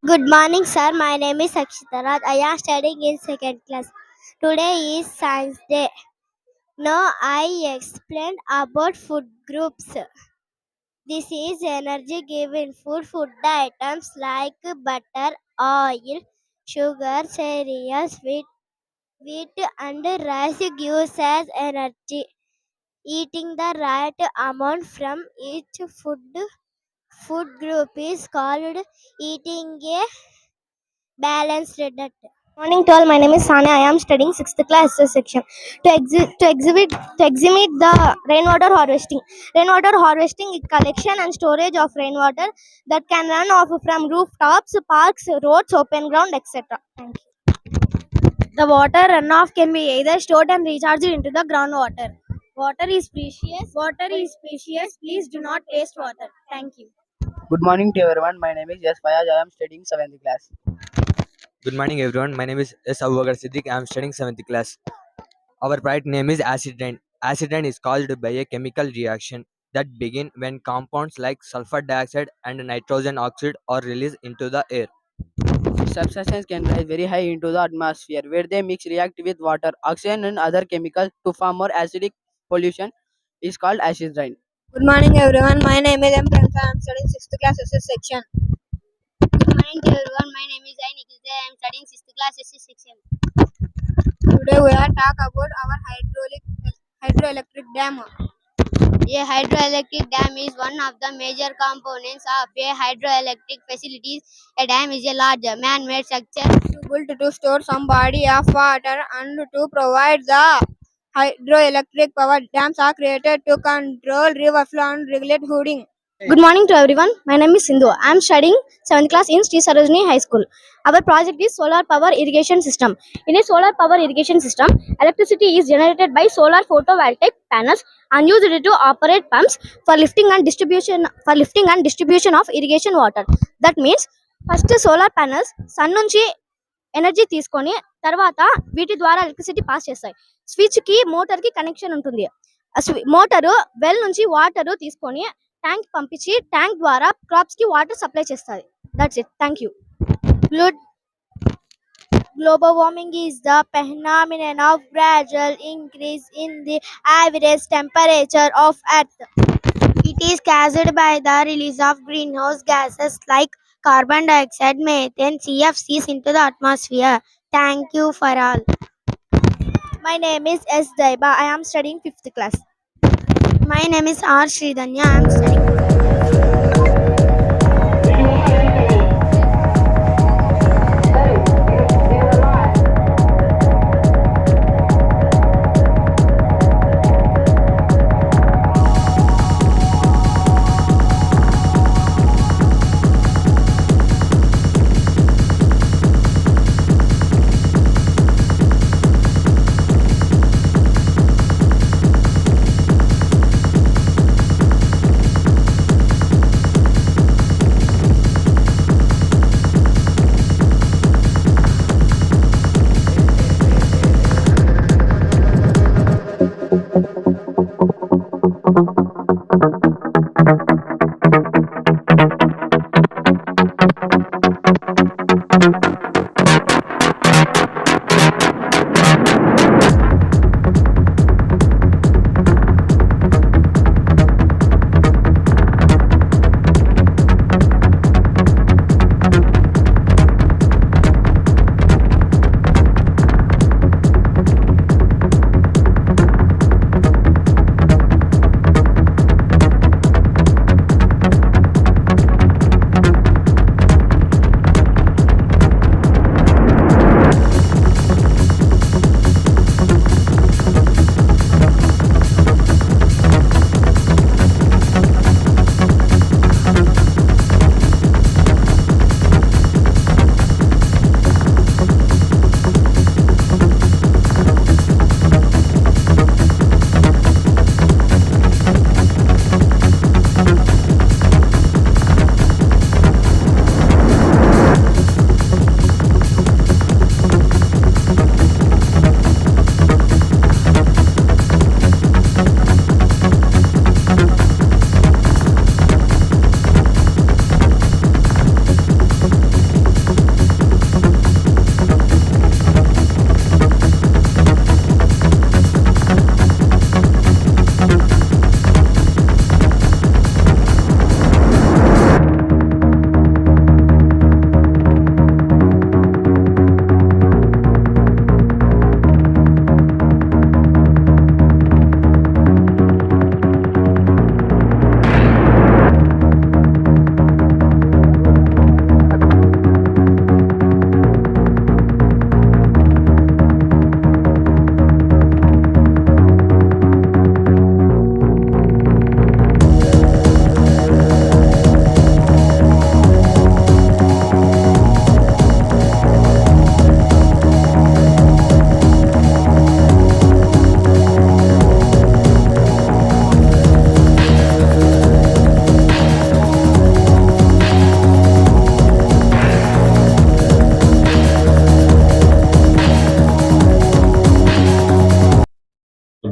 Good morning, sir. My name is Akshita Raj. I am studying in second class. Today is Science Day. Now I explained about food groups. This is energy given food. Food items like butter, oil, sugar, cereals, wheat and rice gives us energy. Eating the right amount from each food group is called eating a balanced diet. Morning to all. My name is Sane. I am studying sixth class section. To exhibit the rainwater harvesting. Rainwater harvesting is collection and storage of rainwater that can run off from rooftops, parks, roads, open ground, etc. Thank you. The water runoff can be either stored and recharged into the groundwater. Water is precious. Water is precious. Please do not waste water. Thank you. Good morning to everyone. My name is Yes Fayaz. I am studying 7th class. Good morning, everyone. My name is S. Abubakar Siddiq. I am studying 7th class. Our product name is acid rain. Acid rain is caused by a chemical reaction that begin when compounds like sulfur dioxide and nitrogen oxide are released into the air. Substances can rise very high into the atmosphere where they mix react with water, oxygen and other chemicals to form more acidic pollution is called acid rain. Good morning, everyone. My name is M. Pranka. I am studying 6th class SS section. Good morning to everyone. My name is Nikita. I am studying 6th class SS section. Today we are talk about our hydroelectric dam. A hydroelectric dam is one of the major components of a hydroelectric facility. A dam is a large man-made structure Built to store some body of water and to provide the hydroelectric power. Dams are created to control river flow and regulate flooding. Good morning to everyone. My name is Sindhu. I am studying 7th class in Sri Sarojini High School. Our project is solar power irrigation system. In a solar power irrigation system, electricity is generated by solar photovoltaic panels and used to operate pumps for lifting and distribution of irrigation water. That means first solar panels sun నుంచి energy తీసుకొని తర్వాత వీటి ద్వారా electricity pass చేస్తాయి. Switch కి motor కి connection ఉంటుంది. Motor well నుంచి వాటర్ తీసుకొని ట్యాంక్ పంపించి ట్యాంక్ ద్వారా క్రాప్స్ కి వాటర్ సప్లై చేస్తుంది. That's it. Thank you. Global warming is the phenomenon of gradual increase in the average temperature of Earth. It is caused by the release of greenhouse gases like carbon dioxide, methane, CFCs into the atmosphere. Thank you for all. My name is S. Daiba. I am studying 5th class. My name is R. Sridhanya. I am studying.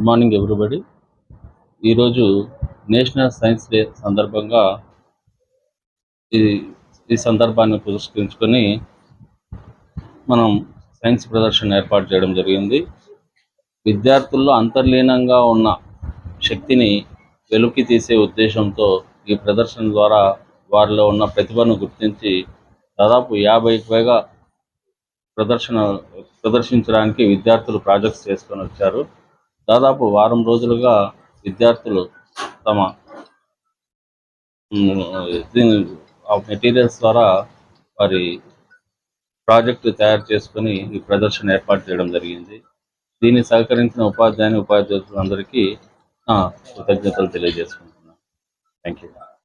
Morning everybody. ఈరోజు national science day సందర్భంగా ఈ ఈ సందర్భాన్ని పురస్కరించుకొని మనం science ప్రదర్శన ఏర్పాటు చేయడం జరిగింది. విద్యార్థుల్లో అంతర్లీనంగా ఉన్న శక్తిని వెలికి తీసే ఉద్దేశంతో ఈ ప్రదర్శన ద్వారా వారిలో ఉన్న ప్రతిభను గుర్తించి దాదాపు 50కి పైగా ప్రదర్శించడానికి విద్యార్థులు ప్రాజెక్ట్స్ చేసుకొని వచ్చారు. దాదాపు వారం రోజులుగా విద్యార్థులు తమ మెటీరియల్స్ ద్వారా వారి ప్రాజెక్టు తయారు చేసుకొని ఈ ప్రదర్శన ఏర్పాటు చేయడం జరిగింది. దీన్ని సహకరించిన ఉపాధ్యాయులందరికీ కృతజ్ఞతలు తెలియజేసుకుంటున్నాను. Thank you.